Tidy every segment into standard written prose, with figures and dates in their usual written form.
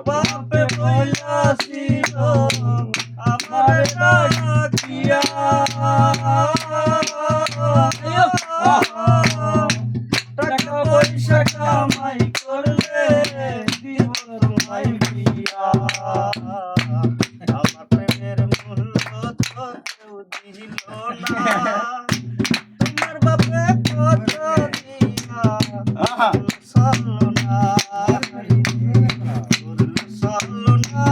বাপে বইয়াছিল আমার ডাকিয়া টাকা পয়সা কামাই করলে দিব তোমায় বিয়া আমার প্রেমের মূল্য তো কেউ দিল না তোমার বাপে কত দিয়া চলো না চলো না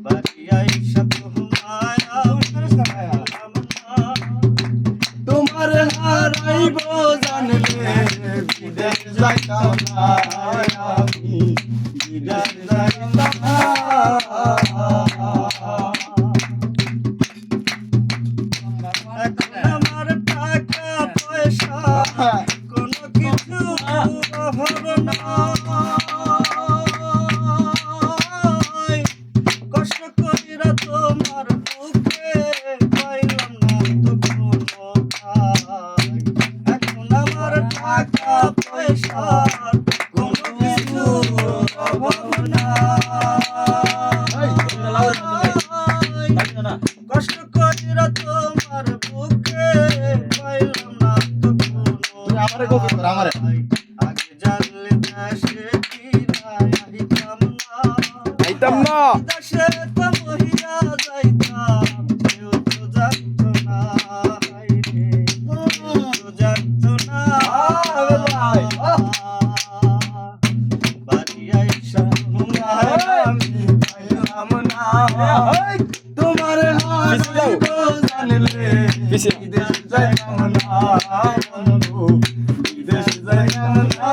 বাড়ি আইসা তোমায় তোমার হারাইব জানলে বিদেশ যাইতাম না আমি বিদেশ যাইতাম না এখন আমার টাকা পয়সা কোনো কিছু অভাব নাই কষ্ট কইরা তোমার বুকে পাইলাম না তো কোনো ঠাই এখন আমার টাকা পয়সা কোনো কিছু অভাব নাই কষ্ট কইরা তোমার বুকে পাইলাম না তো কোনো আমারে গোপন কর আমারে আগে জানলে দেশে ফিরাই আইতাম না আইতাম না দেশে তো মহিলা যাইতাম কেউ তো জানতো না হাইরে কেউ তো জানতো না বাড়ি আইসা তোমায় আমি পাইলাম না তোমার হারাইব জানলে বিদেশ যাইতাম না বন্ধু বিদেশ যাইতাম না